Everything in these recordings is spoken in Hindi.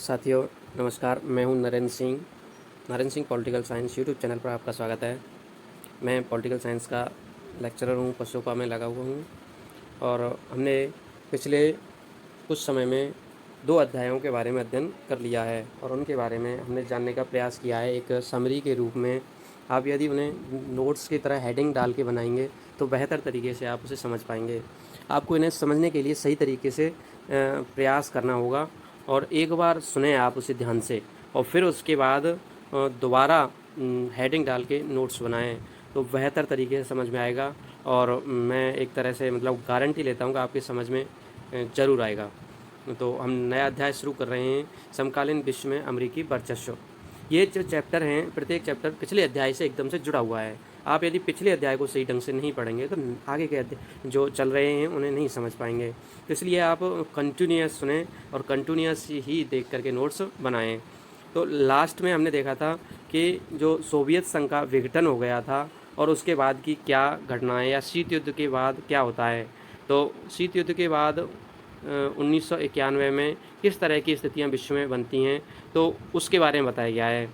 साथियों नमस्कार, मैं हूं Narendra Singh political science YouTube channel पर आपका स्वागत है। मैं पॉलिटिकल साइंस का लेक्चरर हूं, पशुपा में लगा हुआ हूं और हमने पिछले कुछ समय में 2 अध्यायों के बारे में अध्ययन कर लिया है और उनके बारे में हमने जानने का प्रयास किया है एक समरी के रूप में। आप यदि उन्हें नोट्स की तरह हेडिंग डाल के बनाएंगे तो बेहतर तरीके से आप उसे समझ पाएंगे। आपको इन्हें समझने के लिए सही तरीके से प्रयास करना होगा और एक बार सुने आप उसे ध्यान से और फिर उसके बाद दोबारा हेडिंग डाल के नोट्स बनाएं तो बेहतर तरीके से समझ में आएगा और मैं एक तरह से मतलब गारंटी लेता हूँ कि आपकी समझ में ज़रूर आएगा। तो हम नया अध्याय शुरू कर रहे हैं, समकालीन विश्व में अमेरिकी वर्चस्व। ये जो चैप्टर हैं, प्रत्येक चैप्टर पिछले अध्याय से एकदम से जुड़ा हुआ है। आप यदि पिछले अध्याय को सही ढंग से नहीं पढ़ेंगे तो आगे के अध्याय जो चल रहे हैं उन्हें नहीं समझ पाएंगे। तो इसलिए आप कंटिन्यूअस सुने और कंटिन्यूअस ही देख करके नोट्स बनाएं। तो लास्ट में हमने देखा था कि जो सोवियत संघ का विघटन हो गया था और उसके बाद की क्या घटनाएं या शीत युद्ध के बाद क्या होता है। तो शीत युद्ध के बाद 1991 में किस तरह की स्थितियां विश्व में बनती हैं तो उसके बारे में बताया गया है।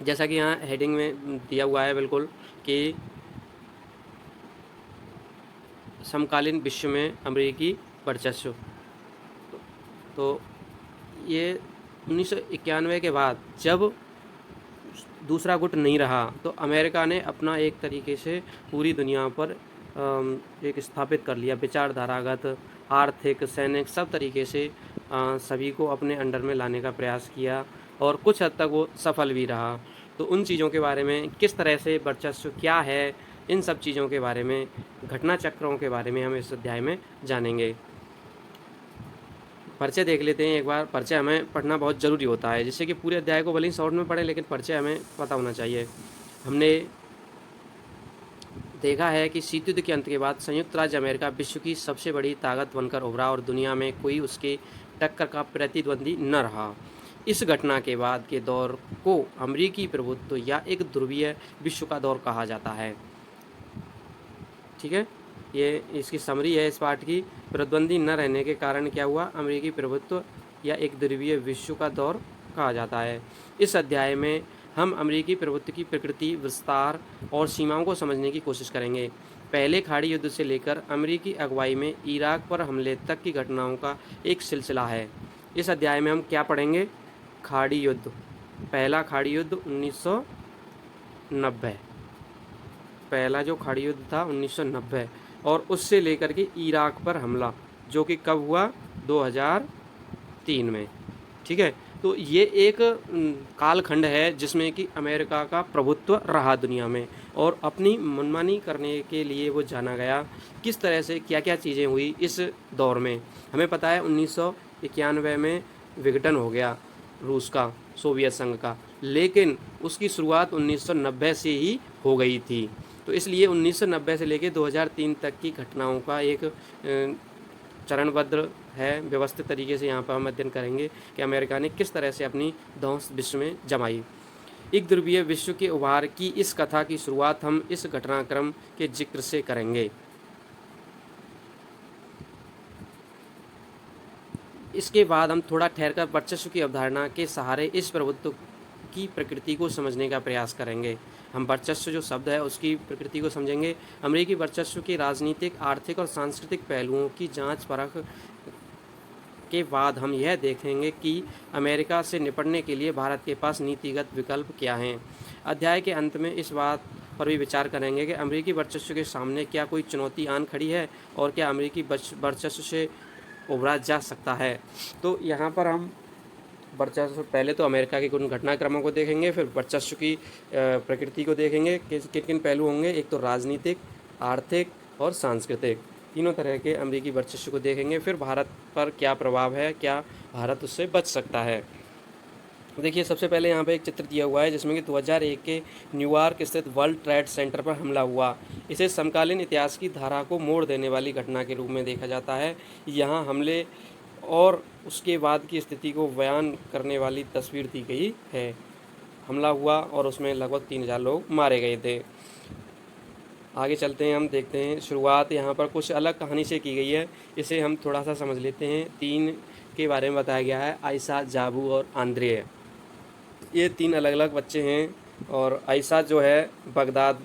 जैसा कि यहाँ हेडिंग में दिया हुआ है बिल्कुल कि समकालीन विश्व में अमेरिकी वर्चस्व। तो ये 1991 के बाद जब दूसरा गुट नहीं रहा तो अमेरिका ने अपना एक तरीके से पूरी दुनिया पर एक स्थापित कर लिया, विचारधारागत, आर्थिक, सैनिक सब तरीके से सभी को अपने अंडर में लाने का प्रयास किया और कुछ हद तक वो सफल भी रहा। तो उन चीज़ों के बारे में, किस तरह से वर्चस्व क्या है, इन सब चीज़ों के बारे में, घटना चक्रों के बारे में हम इस अध्याय में जानेंगे। परिचय देख लेते हैं एक बार। परिचय हमें पढ़ना बहुत ज़रूरी होता है, जिससे कि पूरे अध्याय को भले ही शॉर्ट में पढ़ें लेकिन परिचय हमें पता होना चाहिए। हमने देखा है कि शीत युद्ध के अंत के बाद संयुक्त राज्य अमेरिका विश्व की सबसे बड़ी ताकत बनकर उभरा और दुनिया में कोई उसके टक्कर का प्रतिद्वंदी न रहा। इस घटना के बाद के दौर को अमेरिकी प्रभुत्व या एक ध्रुवीय विश्व का दौर कहा जाता है। ठीक है, ये इसकी समरी है इस पाठ की। प्रतिद्वंदी न रहने के कारण क्या हुआ, अमेरिकी प्रभुत्व या एक ध्रुवीय विश्व का दौर कहा जाता है। इस अध्याय में हम अमेरिकी प्रभुत्व की प्रकृति, विस्तार और सीमाओं को समझने की कोशिश करेंगे। पहले खाड़ी युद्ध से लेकर अमेरिकी अगुवाई में इराक पर हमले तक की घटनाओं का एक सिलसिला है। इस अध्याय में हम क्या पढ़ेंगे, खाड़ी युद्ध। पहला खाड़ी युद्ध 1990, पहला जो खाड़ी युद्ध था 1990 और उससे लेकर के इराक पर हमला जो कि कब हुआ, 2003 में। ठीक है, तो ये एक कालखंड है जिसमें कि अमेरिका का प्रभुत्व रहा दुनिया में और अपनी मनमानी करने के लिए वो जाना गया। किस तरह से क्या क्या चीज़ें हुई इस दौर में, हमें पता है 1991 में विघटन हो गया रूस का, सोवियत संघ का, लेकिन उसकी शुरुआत 1990 से ही हो गई थी। तो इसलिए 1990 से लेकर 2003 तक की घटनाओं का एक चरणबद्ध है, व्यवस्थित तरीके से यहाँ पर हम अध्ययन करेंगे कि अमेरिका ने किस तरह से अपनी धौंस विश्व में जमाई। एक ध्रुवीय विश्व के उभार की इस कथा की शुरुआत हम इस घटनाक्रम के जिक्र से करेंगे। इसके बाद हम थोड़ा ठहरकर वर्चस्व की अवधारणा के सहारे इस प्रभुत्व की प्रकृति को समझने का प्रयास करेंगे। हम वर्चस्व जो शब्द है उसकी प्रकृति को समझेंगे। अमेरिकी वर्चस्व के राजनीतिक, आर्थिक और सांस्कृतिक पहलुओं की जांच परख के बाद हम यह देखेंगे कि अमेरिका से निपटने के लिए भारत के पास नीतिगत विकल्प क्या हैं। अध्याय के अंत में इस बात पर भी विचार करेंगे कि अमेरिकी वर्चस्व के सामने क्या कोई चुनौती आन खड़ी है और क्या अमेरिकी वर्चस्व से उभरा जा सकता है। तो यहाँ पर हम वर्चस्व, पहले तो अमेरिका के कुछ घटनाक्रमों को देखेंगे, फिर वर्चस्व की प्रकृति को देखेंगे कि किन किन पहलू होंगे। एक तो राजनीतिक, आर्थिक और सांस्कृतिक, तीनों तरह के अमेरिकी वर्चस्व को देखेंगे। फिर भारत पर क्या प्रभाव है, क्या भारत उससे बच सकता है। देखिए, सबसे पहले यहाँ पे एक चित्र दिया हुआ है जिसमें कि 2001 के न्यूयॉर्क स्थित वर्ल्ड ट्रेड सेंटर पर हमला हुआ। इसे समकालीन इतिहास की धारा को मोड़ देने वाली घटना के रूप में देखा जाता है। यहाँ हमले और उसके बाद की स्थिति को बयान करने वाली तस्वीर दी गई है। हमला हुआ और उसमें लगभग 3000 लोग मारे गए थे। आगे चलते हैं, हम देखते हैं। शुरुआत यहाँ पर कुछ अलग कहानी से की गई है, इसे हम थोड़ा सा समझ लेते हैं। 3 के बारे में बताया गया है, आयशा, जाबू और आंद्रे। ये 3 अलग अलग बच्चे हैं। और आयशा जो है बगदाद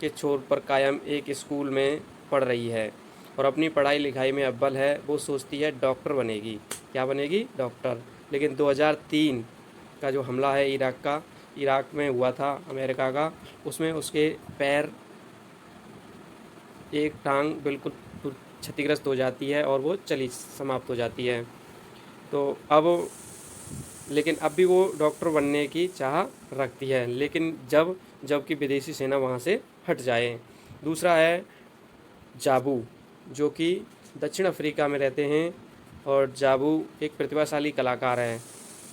के छोर पर कायम एक स्कूल में पढ़ रही है और अपनी पढ़ाई लिखाई में अव्वल है। वो सोचती है डॉक्टर बनेगी। क्या बनेगी? डॉक्टर। लेकिन 2003 का जो हमला है इराक में हुआ था अमेरिका का, उसमें उसके पैर, एक टांग बिल्कुल क्षतिग्रस्त हो जाती है और वो चली समाप्त हो जाती है। तो लेकिन अब भी वो डॉक्टर बनने की चाह रखती है, लेकिन जबकि विदेशी सेना वहाँ से हट जाए। दूसरा है जाबू, जो कि दक्षिण अफ्रीका में रहते हैं और जाबू एक प्रतिभाशाली कलाकार है।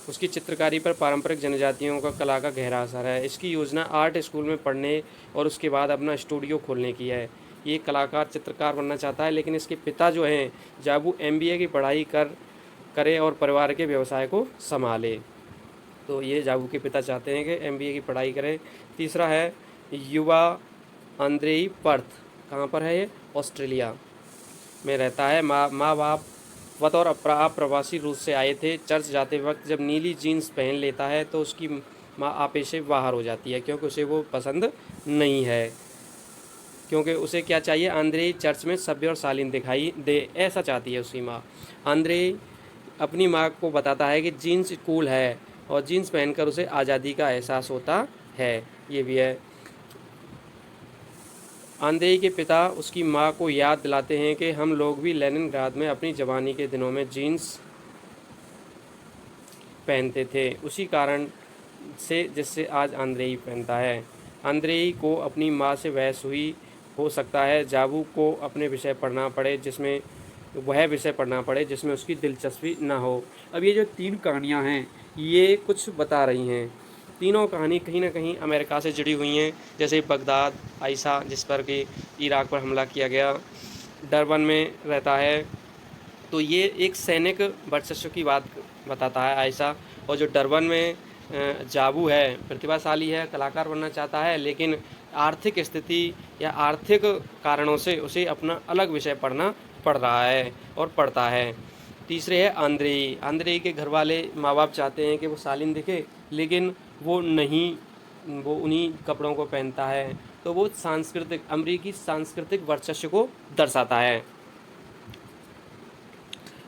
उसकी चित्रकारी पर पारंपरिक जनजातियों का कला का गहरा असर है। इसकी योजना आर्ट स्कूल में पढ़ने और उसके बाद अपना स्टूडियो खोलने की है। ये कलाकार चित्रकार बनना चाहता है, लेकिन इसके पिता जो हैं जाबू MBA की पढ़ाई करे और परिवार के व्यवसाय को संभाले। तो ये जाबू के पिता चाहते हैं कि MBA की पढ़ाई करे। तीसरा है युवा आंद्रेई पर्थ। कहाँ पर है ये? ऑस्ट्रेलिया में रहता है। माँ बाप बतौर अप्रवासी रूस से आए थे। चर्च जाते वक्त जब नीली जीन्स पहन लेता है तो उसकी माँ आपे से बाहर हो जाती है, क्योंकि उसे वो पसंद नहीं है। क्योंकि उसे क्या चाहिए? आंद्रे चर्च में सभ्य और शालीन दिखाई दे, ऐसा चाहती है उसकी माँ। आंद्रे अपनी माँ को बताता है कि जीन्स कूल है और जीन्स पहनकर उसे आज़ादी का एहसास होता है। ये भी है। आंद्रेई के पिता उसकी माँ को याद दिलाते हैं कि हम लोग भी लेनिनग्राद में अपनी जवानी के दिनों में जीन्स पहनते थे, उसी कारण से जिससे आज आंद्रेई पहनता है। आंद्रेई को अपनी माँ से बहस हुई। हो सकता है जाबू को अपने विषय पढ़ना पड़े जिसमें उसकी दिलचस्पी ना हो। अब ये जो 3 कहानियाँ हैं ये कुछ बता रही हैं। तीनों कहानी कहीं ना कहीं अमेरिका से जुड़ी हुई हैं। जैसे बगदाद, आयशा जिस पर कि इराक पर हमला किया गया, डरबन में रहता है। तो ये एक सैनिक वर्चस्व की बात बताता है आयशा। और जो डरबन में जाबू है, प्रतिभाशाली है, कलाकार बनना चाहता है, लेकिन आर्थिक स्थिति या आर्थिक कारणों से उसे अपना अलग विषय पढ़ना पड़ रहा है और पढ़ता है। तीसरे है आंद्रेई के घर वाले माँ बाप चाहते हैं कि वो शालीन दिखे, लेकिन वो नहीं, वो उन्हीं कपड़ों को पहनता है। तो वो अमरीकी सांस्कृतिक वर्चस्व को दर्शाता है।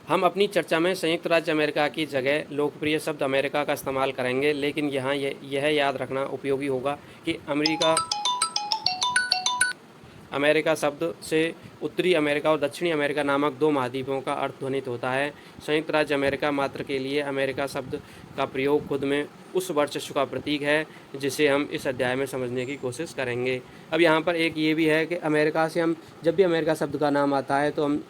हम अपनी चर्चा में संयुक्त राज्य अमेरिका की जगह लोकप्रिय शब्द अमेरिका का इस्तेमाल करेंगे, लेकिन यहाँ यह याद रखना उपयोगी होगा कि अमेरिका शब्द से उत्तरी अमेरिका और दक्षिणी अमेरिका नामक 2 महाद्वीपों का अर्थ ध्वनित होता है। संयुक्त राज्य अमेरिका मात्र के लिए अमेरिका शब्द का प्रयोग खुद में उस वर्चस्व का प्रतीक है जिसे हम इस अध्याय में समझने की कोशिश करेंगे। अब यहाँ पर एक ये भी है कि अमेरिका से हम जब भी अमेरिका शब्द का नाम आता है तो हम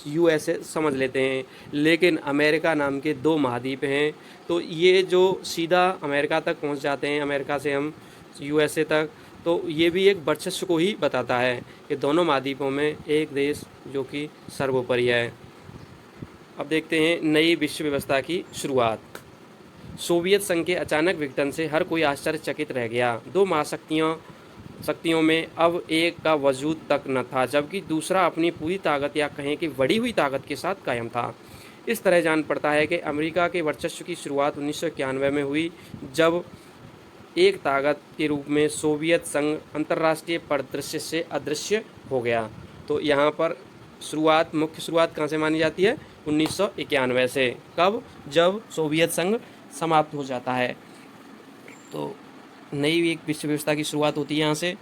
USA समझ लेते हैं, लेकिन अमेरिका नाम के 2 महाद्वीप हैं। तो ये जो सीधा अमेरिका तक पहुँच जाते हैं, अमेरिका से हम USA तक, तो ये भी एक वर्चस्व को ही बताता है कि दोनों महाद्वीपों में एक देश जो कि सर्वोपरि है। अब देखते हैं नई विश्व व्यवस्था की शुरुआत। सोवियत संघ के अचानक विघटन से हर कोई आश्चर्यचकित रह गया। 2 महाशक्तियों में अब एक का वजूद तक न था, जबकि दूसरा अपनी पूरी ताकत या कहें कि बढ़ी हुई ताकत के साथ कायम था। इस तरह जान पड़ता है कि अमेरिका के वर्चस्व की शुरुआत 1991 में हुई, जब एक ताकत के रूप में सोवियत संघ अंतर्राष्ट्रीय परिदृश्य से अदृश्य हो गया। तो यहाँ पर मुख्य शुरुआत कहाँ से मानी जाती है? 1991 से। कब? जब सोवियत संघ समाप्त हो जाता है। तो नई एक विश्व व्यवस्था की शुरुआत होती है यहाँ से।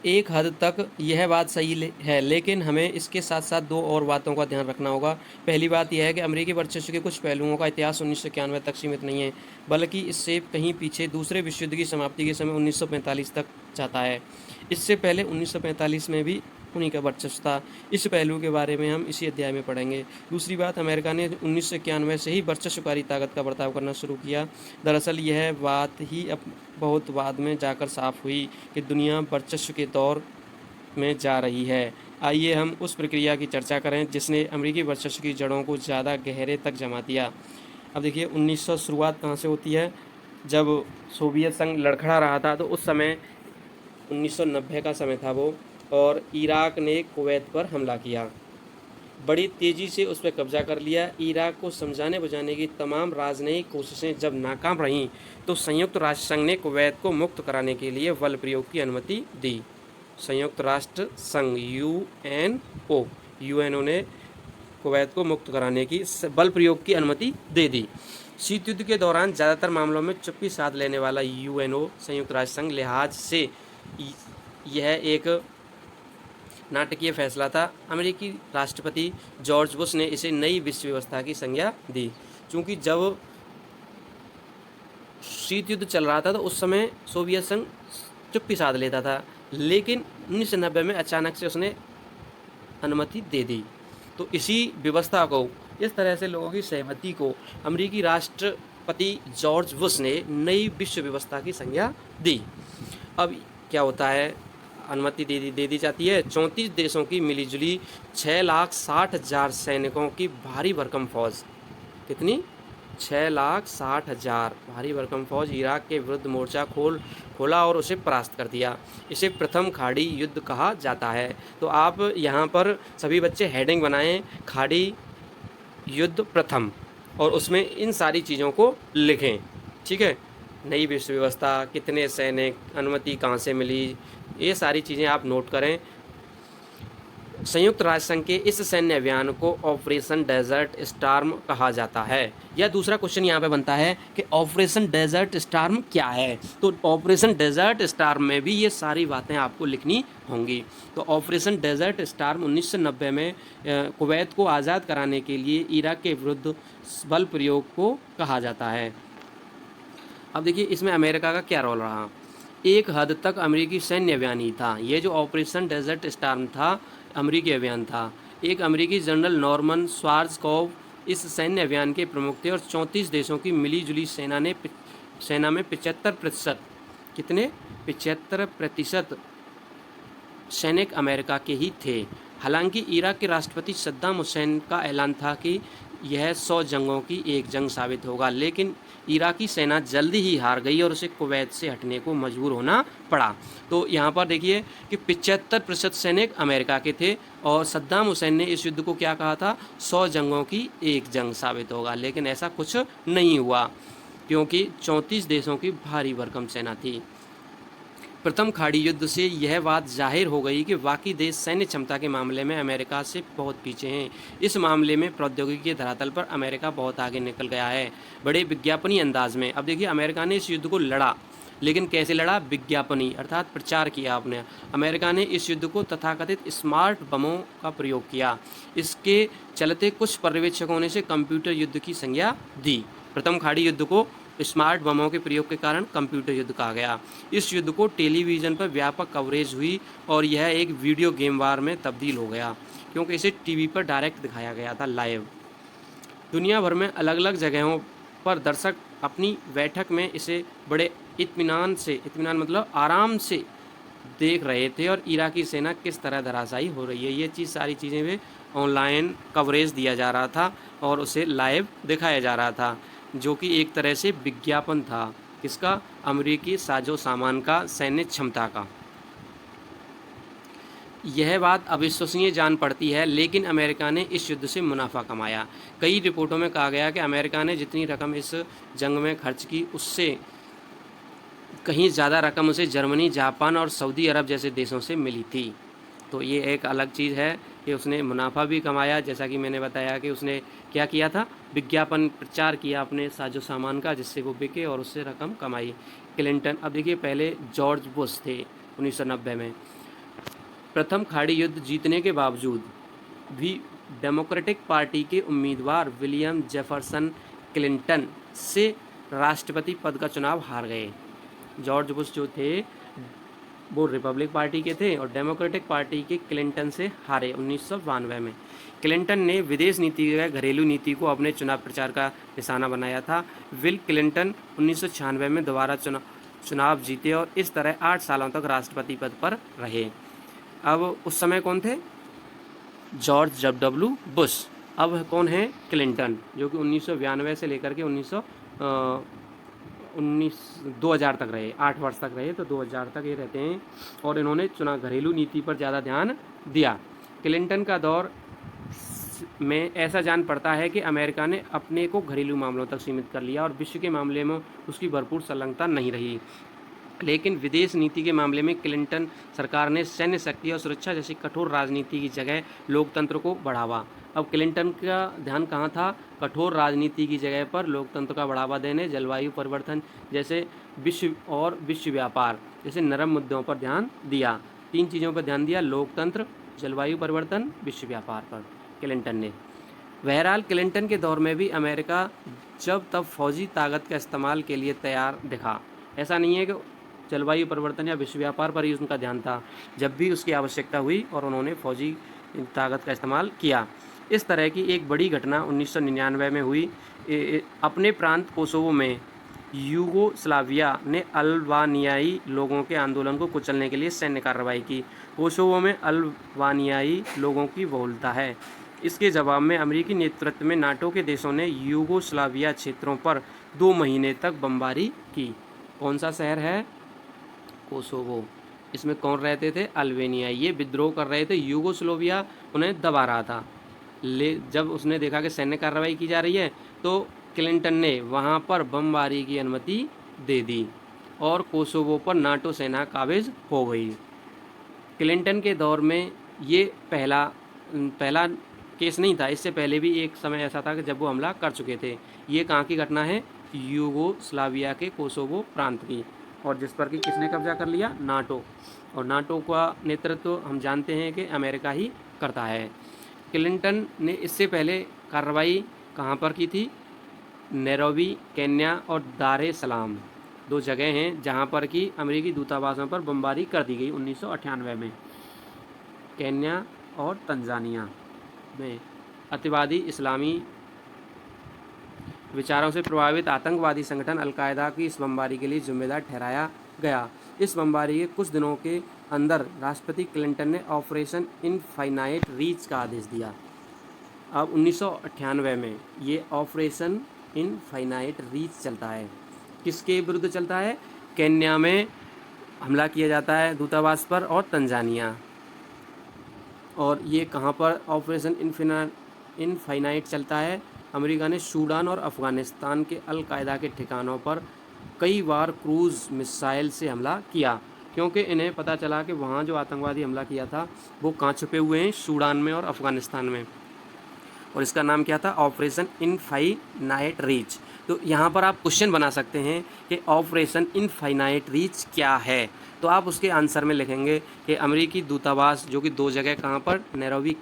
एक हद तक यह बात सही है, लेकिन हमें इसके साथ साथ 2 और बातों का ध्यान रखना होगा। पहली बात यह है कि अमेरिकी वर्चस्व के कुछ पहलुओं का इतिहास 1991 तक सीमित नहीं है, बल्कि इससे कहीं पीछे दूसरे विश्व युद्ध की समाप्ति के समय 1945 तक जाता है। इससे पहले 1945 में भी उन्हीं का वर्चस्व था। इस पहलू के बारे में हम इसी अध्याय में पढ़ेंगे। दूसरी बात, अमेरिका ने 1991 से ही वर्चस्वकारी ताकत का बर्ताव करना शुरू किया। दरअसल यह बात ही अब बहुत बाद में जाकर साफ हुई कि दुनिया वर्चस्व के दौर में जा रही है। आइए हम उस प्रक्रिया की चर्चा करें जिसने अमेरिकी वर्चस्व की जड़ों को ज़्यादा गहरे तक जमा दिया। अब देखिए 1900 शुरुआत कहाँ से होती है? जब सोवियत संघ लड़खड़ा रहा था, तो उस समय 1990 का समय था वो, और इराक ने कुवैत पर हमला किया, बड़ी तेज़ी से उस पर कब्जा कर लिया। इराक को समझाने बुझाने की तमाम राजनयिक कोशिशें जब नाकाम रहीं तो संयुक्त राष्ट्र संघ ने कुवैत को मुक्त कराने के लिए बल प्रयोग की अनुमति दी। संयुक्त राष्ट्र संघ यूएनओ ने कुवैत को मुक्त कराने की बल प्रयोग की अनुमति दे दी। शीत युद्ध के दौरान ज़्यादातर मामलों में चुप्पी साध लेने वाला यूएनओ संयुक्त राष्ट्र संघ लिहाज से यह एक नाटकीय फैसला था। अमेरिकी राष्ट्रपति जॉर्ज बुश ने इसे नई विश्व व्यवस्था की संज्ञा दी। चूँकि जब शीत युद्ध चल रहा था तो उस समय सोवियत संघ चुप्पी साध लेता था, लेकिन 1990 में अचानक से उसने अनुमति दे दी। तो इसी व्यवस्था को, इस तरह से लोगों की सहमति को अमेरिकी राष्ट्रपति जॉर्ज बुश ने नई विश्व व्यवस्था की संज्ञा दी। अब क्या होता है, अनुमति दे दी जाती है। 34 देशों की मिलीजुली 6,60,000 सैनिकों की भारी भरकम फौज, कितनी, 6,60,000 भारी भरकम फौज इराक के विरुद्ध मोर्चा खोला और उसे परास्त कर दिया। इसे प्रथम खाड़ी युद्ध कहा जाता है। तो आप यहाँ पर सभी बच्चे हेडिंग बनाएं, खाड़ी युद्ध प्रथम, और उसमें इन सारी चीज़ों को लिखें, ठीक है। नई विश्व व्यवस्था, कितने सैनिक, अनुमति कहाँ से मिली, ये सारी चीज़ें आप नोट करें। संयुक्त राष्ट्र संघ के इस सैन्य अभियान को ऑपरेशन डेजर्ट स्टार्म कहा जाता है। या दूसरा क्वेश्चन यहाँ पे बनता है कि ऑपरेशन डेजर्ट स्टार्म क्या है। तो ऑपरेशन डेजर्ट स्टार्म में भी ये सारी बातें आपको लिखनी होंगी। तो ऑपरेशन डेजर्ट स्टार्म 1990 में कुवैत को आज़ाद कराने के लिए इराक के विरुद्ध बल प्रयोग को कहा जाता है। अब देखिए इसमें अमेरिका का क्या रोल रहा। एक हद तक अमेरिकी सैन्य अभियान ही था। ये जो ऑपरेशन डेजर्ट स्टार्म था, अमेरिकी अभियान था। एक अमेरिकी जनरल नॉर्मन श्वार्ज़कोव इस सैन्य अभियान के प्रमुख थे और 34 देशों की मिलीजुली सेना में 75%, कितने, 75% सैनिक अमेरिका के ही थे। हालांकि इराक के राष्ट्रपति सद्दाम हुसैन का ऐलान था कि यह 100 जंगों की एक जंग साबित होगा, लेकिन इराकी सेना जल्दी ही हार गई और उसे कुवैत से हटने को मजबूर होना पड़ा। तो यहाँ पर देखिए कि 75% सैनिक अमेरिका के थे और सद्दाम हुसैन ने इस युद्ध को क्या कहा था, 100 जंगों की एक जंग साबित होगा, लेकिन ऐसा कुछ नहीं हुआ क्योंकि 34 देशों की भारी भरकम सेना थी। प्रथम खाड़ी युद्ध से यह बात जाहिर हो गई कि बाकी देश सैन्य क्षमता के मामले में अमेरिका से बहुत पीछे हैं। इस मामले में प्रौद्योगिकी के धरातल पर अमेरिका बहुत आगे निकल गया है, बड़े विज्ञापनी अंदाज में। अब देखिए अमेरिका ने इस युद्ध को लड़ा, लेकिन कैसे लड़ा, विज्ञापनी अर्थात प्रचार किया आपने। अमेरिका ने इस युद्ध को तथाकथित स्मार्ट बमों का प्रयोग किया। इसके चलते कुछ पर्यवेक्षकों ने इसे कंप्यूटर युद्ध की संज्ञा दी। प्रथम खाड़ी युद्ध को स्मार्ट बमों के प्रयोग के कारण कंप्यूटर युद्ध कहा गया। इस युद्ध को टेलीविज़न पर व्यापक कवरेज हुई और यह एक वीडियो गेम वार में तब्दील हो गया क्योंकि इसे टीवी पर डायरेक्ट दिखाया गया था, लाइव। दुनिया भर में अलग अलग जगहों पर दर्शक अपनी बैठक में इसे बड़े इत्मीनान मतलब आराम से देख रहे थे और इराकी सेना किस तरह धराशायी हो रही है, ये सारी चीज़ें भी ऑनलाइन कवरेज दिया जा रहा था और उसे लाइव दिखाया जा रहा था, जो कि एक तरह से विज्ञापन था किसका, अमेरिकी साजो सामान का, सैन्य क्षमता का। यह बात अविश्वसनीय जान पड़ती है, लेकिन अमेरिका ने इस युद्ध से मुनाफा कमाया। कई रिपोर्टों में कहा गया कि अमेरिका ने जितनी रकम इस जंग में खर्च की उससे कहीं ज़्यादा रकम उसे जर्मनी, जापान और सऊदी अरब जैसे देशों से मिली थी। तो ये एक अलग चीज़ है कि उसने मुनाफा भी कमाया, जैसा कि मैंने बताया कि उसने क्या किया था, विज्ञापन प्रचार किया अपने साजो सामान का, जिससे वो बिके और उससे रकम कमाई। क्लिंटन, अब देखिए पहले जॉर्ज बुश थे 1990 में। प्रथम खाड़ी युद्ध जीतने के बावजूद भी डेमोक्रेटिक पार्टी के उम्मीदवार विलियम जेफरसन क्लिंटन से राष्ट्रपति पद का चुनाव हार गए। जॉर्ज बुश जो थे वो रिपब्लिक पार्टी के थे और डेमोक्रेटिक पार्टी के क्लिंटन से हारे 1992 में। क्लिंटन ने विदेश नीति व घरेलू नीति को अपने चुनाव प्रचार का निशाना बनाया था। बिल क्लिंटन 1996 में दोबारा चुनाव जीते और इस तरह 8 सालों तक राष्ट्रपति पद पर रहे। अब उस समय कौन थे, जॉर्ज डब्ल्यू बुश। अब कौन है, क्लिंटन, जो कि 1992 से लेकर के 2000 तक रहे, 8 वर्ष तक रहे, तो 2000 तक ये रहते हैं। और इन्होंने घरेलू नीति पर ज़्यादा ध्यान दिया। क्लिंटन का दौर में ऐसा जान पड़ता है कि अमेरिका ने अपने को घरेलू मामलों तक सीमित कर लिया और विश्व के मामले में उसकी भरपूर संलग्नता नहीं रही। लेकिन विदेश नीति के मामले में क्लिंटन सरकार ने सैन्य शक्ति और सुरक्षा जैसी कठोर राजनीति की जगह लोकतंत्र को बढ़ावा। अब क्लिंटन का ध्यान कहाँ था? कठोर राजनीति की जगह पर लोकतंत्र का बढ़ावा देने, जलवायु परिवर्तन जैसे विश्व व्यापार जैसे नरम मुद्दों पर ध्यान दिया। 3 चीज़ों पर ध्यान दिया: लोकतंत्र, जलवायु परिवर्तन, विश्व व्यापार पर क्लिंटन ने। बहरहाल क्लिंटन के दौर में भी अमेरिका जब तब फौजी ताकत का इस्तेमाल के लिए तैयार दिखा। ऐसा नहीं है कि जलवायु परिवर्तन या विश्व व्यापार पर ही उनका ध्यान था, जब भी उसकी आवश्यकता हुई और उन्होंने फौजी ताकत का इस्तेमाल किया। इस तरह की एक बड़ी घटना 1999 में हुई। अपने प्रांत कोसोवो में यूगोस्लाविया ने अल्बानियाई लोगों के आंदोलन को कुचलने के लिए सैन्य कार्रवाई की। कोसोवो में अल्बानियाई लोगों की बहुलता है। इसके जवाब में अमेरिकी नेतृत्व में नाटो के देशों ने यूगोस्लाविया क्षेत्रों पर 2 महीने तक बमबारी की। कौन सा शहर है? कोसोवो। इसमें कौन रहते थे? अल्बानिया। ये विद्रोह कर रहे थे, यूगोस्लाविया उन्हें दबा रहा था। जब उसने देखा कि सैन्य कार्रवाई की जा रही है, तो क्लिंटन ने वहाँ पर बमबारी की अनुमति दे दी और कोसोवो पर नाटो सेना काबिज हो गई। क्लिंटन के दौर में ये पहला केस नहीं था। इससे पहले भी एक समय ऐसा था कि जब वो हमला कर चुके थे। ये कहाँ की घटना है? यूगोस्लाविया के कोसोवो प्रांत की, और जिस पर कि किसने कब्जा कर लिया? नाटो। और नाटो का नेतृत्व हम जानते हैं कि अमेरिका ही करता है। क्लिंटन ने इससे पहले कार्रवाई कहाँ पर की थी? नैरोबी, केन्या और दार ए सलाम 2 जगह हैं जहाँ पर कि अमेरिकी दूतावासों पर बमबारी कर दी गई 1998 में। केन्या और तंजानिया में अतिवादी इस्लामी विचारों से प्रभावित आतंकवादी संगठन अल-कायदा की इस बमबारी के लिए जिम्मेदार ठहराया गया। इस बमबारी के कुछ दिनों के अंदर राष्ट्रपति क्लिंटन ने ऑपरेशन इनफाइनाइट रीच का आदेश दिया। अब 1998 में ये ऑपरेशन इनफाइनाइट रीच चलता है। किसके विरुद्ध चलता है? केन्या में हमला किया जाता है दूतावास पर, और तंजानिया। और ये कहाँ पर ऑपरेशन इनफाइनाइट चलता है? अमेरिका ने सूडान और अफ़गानिस्तान के अल-कायदा के ठिकानों पर कई बार क्रूज़ मिसाइल से हमला किया, क्योंकि इन्हें पता चला कि वहाँ जो आतंकवादी हमला किया था वो कहाँ छुपे हुए हैं? सूडान में और अफ़गानिस्तान में। और इसका नाम क्या था? Operation infinite reach. तो यहाँ पर आप क्वेश्चन बना सकते हैं कि ऑपरेशन इनफाइनाइट रीच क्या है। तो आप उसके आंसर में लिखेंगे कि अमेरिकी दूतावास, जो कि 2 जगह कहाँ पर? नैरोबी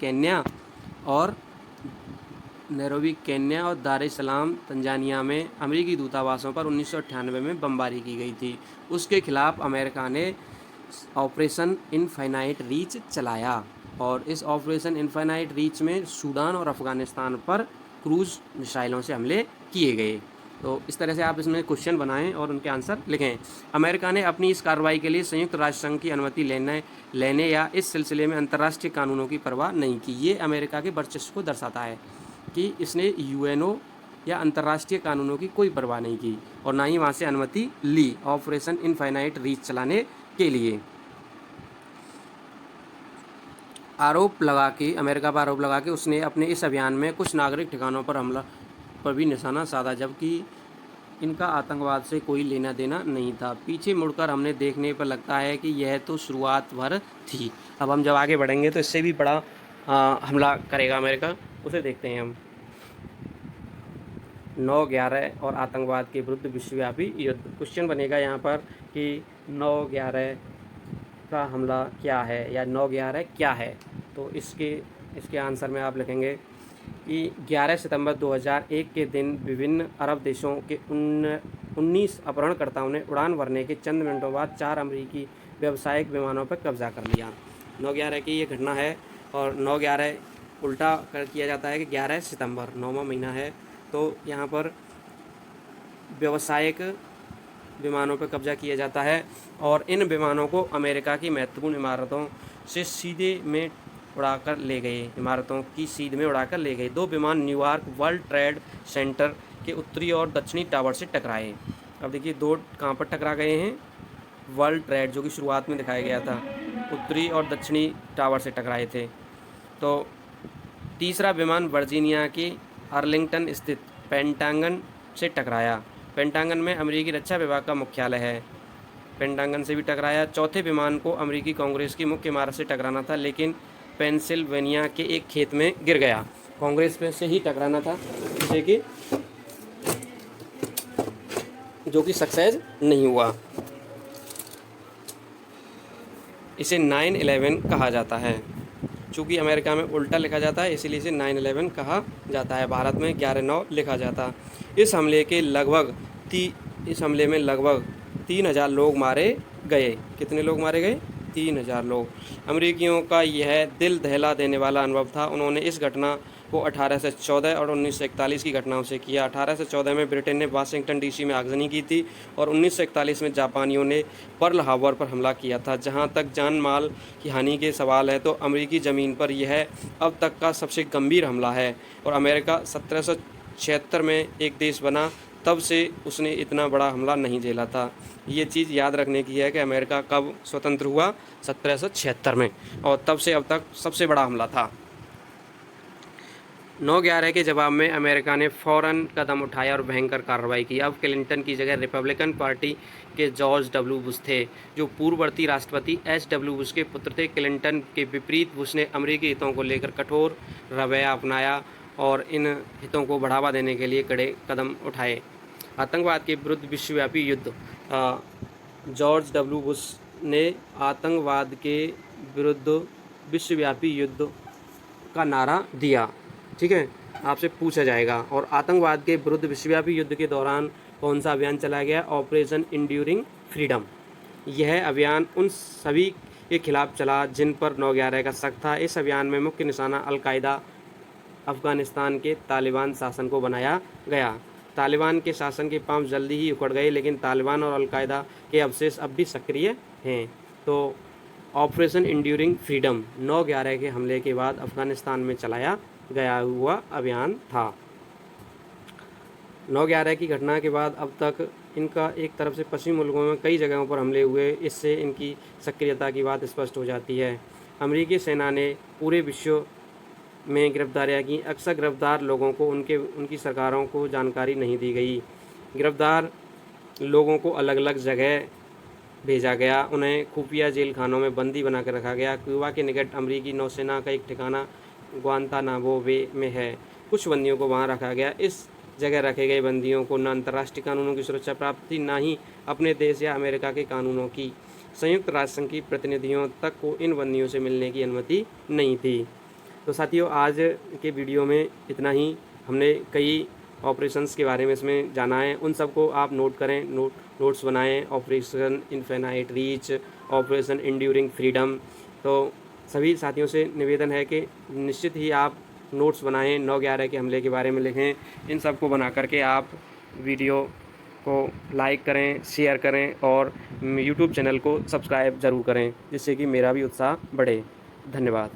केन्या और दार ए सलाम तंजानिया में अमेरिकी दूतावासों पर 1998 में बमबारी की गई थी। उसके खिलाफ अमेरिका ने ऑपरेशन इनफाइनाइट रीच चलाया, और इस ऑपरेशन इनफाइनाइट रीच में सूडान और अफ़गानिस्तान पर क्रूज़ मिसाइलों से हमले किए गए। तो इस तरह से आप इसमें क्वेश्चन बनाएं और उनके आंसर लिखें। अमेरिका ने अपनी इस कार्रवाई के लिए संयुक्त राष्ट्र संघ की अनुमति लेने या इस सिलसिले में अंतर्राष्ट्रीय कानूनों की परवाह नहीं की। ये अमेरिका के वर्चस्व को दर्शाता है कि इसने यूएनओ या अंतर्राष्ट्रीय कानूनों की कोई परवाह नहीं की और ना ही वहाँ से अनुमति ली ऑपरेशन इनफाइनाइट रीच चलाने के लिए। अमेरिका पर आरोप लगा के उसने अपने इस अभियान में कुछ नागरिक ठिकानों पर हमला पर भी निशाना साधा, जबकि इनका आतंकवाद से कोई लेना देना नहीं था। पीछे मुड़कर हमने देखने पर लगता है कि यह तो शुरुआत भर थी। अब हम जब आगे बढ़ेंगे तो इससे भी बड़ा हमला करेगा अमेरिका, उसे देखते हैं हम। 9/11 और आतंकवाद के विरुद्ध विश्वव्यापी युद्ध। क्वेश्चन बनेगा यहाँ पर कि 9/11 का हमला क्या है या 9/11 क्या है। तो इसके आंसर में आप लिखेंगे कि 11 सितंबर 2001 के दिन विभिन्न अरब देशों के 19 अपहरणकर्ताओं ने उड़ान भरने के चंद मिनटों बाद 4 अमेरिकी व्यावसायिक विमानों पर कब्जा कर लिया। 9/11 की ये घटना है, और 9/11 उल्टा कर किया जाता है कि 11 सितंबर 9वां महीना है। तो यहाँ पर व्यावसायिक विमानों पर कब्जा किया जाता है, और इन विमानों को अमेरिका की महत्वपूर्ण इमारतों से सीधे में उड़ाकर ले गए। इमारतों की सीध में उड़ाकर ले गए। 2 विमान न्यूयॉर्क वर्ल्ड ट्रेड सेंटर के उत्तरी और दक्षिणी टावर से टकराए। अब देखिए 2 कहाँ पर टकरा गए हैं, वर्ल्ड ट्रेड जो कि शुरुआत में दिखाया गया था, उत्तरी और दक्षिणी टावर से टकराए थे। तो तीसरा विमान वर्जीनिया के आर्लिंगटन स्थित पेंटागन से टकराया। पेंटागन में अमेरिकी रक्षा विभाग का मुख्यालय है, पेंटागन से भी टकराया। चौथे विमान को अमेरिकी कांग्रेस की मुख्य इमारत से टकराना था, लेकिन पेंसिल्वेनिया के एक खेत में गिर गया। कांग्रेस पे से ही टकराना था, जो कि सक्सेस नहीं हुआ। इसे 9/11 कहा जाता है। चूँकि अमेरिका में उल्टा लिखा जाता है इसीलिए इसे 9/11 कहा जाता है। भारत में 11/9 लिखा जाता। इस हमले में लगभग 3,000 लोग मारे गए। कितने लोग मारे गए? 3,000 लोग। अमेरिकियों का यह दिल दहला देने वाला अनुभव था। उन्होंने इस घटना को 1814 और 1941 की घटनाओं से किया। 1814 में ब्रिटेन ने वाशिंगटन डीसी में आगजनी की थी और 1941 में जापानियों ने पर्ल हार्बर पर हमला किया था। जहां तक जान माल की हानि के सवाल है तो अमेरिकी ज़मीन पर यह अब तक का सबसे गंभीर हमला है। और अमेरिका 1776 में एक देश बना, तब से उसने इतना बड़ा हमला नहीं झेला था। ये चीज़ याद रखने की है कि अमेरिका कब स्वतंत्र हुआ? 1776 में, और तब से अब तक सबसे बड़ा हमला था। 9/11 के जवाब में अमेरिका ने फ़ौरन कदम उठाया और भयंकर कार्रवाई की। अब क्लिंटन की जगह रिपब्लिकन पार्टी के जॉर्ज डब्ल्यू बुश थे, जो पूर्ववर्ती राष्ट्रपति एच.डब्ल्यू. बुश के पुत्र थे। क्लिंटन के विपरीत बुश ने अमेरिकी हितों को लेकर कठोर रवैया अपनाया और इन हितों को बढ़ावा देने के लिए कड़े कदम उठाए। आतंकवाद के विरुद्ध विश्वव्यापी युद्ध। जॉर्ज डब्ल्यू बुश ने आतंकवाद के विरुद्ध विश्वव्यापी युद्ध का नारा दिया। ठीक है, आपसे पूछा जाएगा। और आतंकवाद के विरुद्ध विश्वव्यापी युद्ध के दौरान कौन सा अभियान चलाया गया? Operation enduring freedom. यह अभियान उन सभी के खिलाफ चला जिन पर 9/11 का शक था। इस अभियान में मुख्य निशाना अल-कायदा अफ़गानिस्तान के तालिबान शासन को बनाया गया। तालिबान के शासन के पांव जल्दी ही उखड़ गए, लेकिन तालिबान और अल-कायदा के अवशेष अब भी सक्रिय हैं। तो ऑपरेशन इंड्यूरिंग फ्रीडम 9/11 के हमले के बाद अफ़गानिस्तान में चलाया गया हुआ अभियान था। 9/11 की घटना के बाद अब तक इनका एक तरफ से पश्चिमी मुल्कों में कई जगहों पर हमले हुए। इससे इनकी सक्रियता की बात स्पष्ट हो जाती है। अमेरिकी सेना ने पूरे विश्व में गिरफ्तारियां की। अक्सर गिरफ्तार लोगों को उनकी सरकारों को जानकारी नहीं दी गई। गिरफ्तार लोगों को अलग अलग जगह भेजा गया, उन्हें खुफिया जेल खानों में बंदी बनाकर रखा गया। क्यूबा के निकट अमेरिकी नौसेना का एक ठिकाना ग्वांतानामो बे में है। कुछ बंदियों को वहां रखा गया। इस जगह रखे गए बंदियों को न अंतर्राष्ट्रीय कानूनों की सुरक्षा प्राप्त थी, न ही अपने देश या अमेरिका के कानूनों की। संयुक्त राष्ट्र संघ की प्रतिनिधियों तक को इन बंदियों से मिलने की अनुमति नहीं थी। तो साथियों, आज के वीडियो में इतना ही। हमने कई ऑपरेशंस के बारे में इसमें जाना है, उन सबको आप नोट करें, नोट्स बनाएं। Operation infinite reach, operation enduring freedom. तो सभी साथियों से निवेदन है कि निश्चित ही आप नोट्स बनाएं, 9/11 के हमले के बारे में लिखें। इन सब को बना करके आप वीडियो को लाइक करें, शेयर करें और यूट्यूब चैनल को सब्सक्राइब ज़रूर करें, जिससे कि मेरा भी उत्साह बढ़े। धन्यवाद।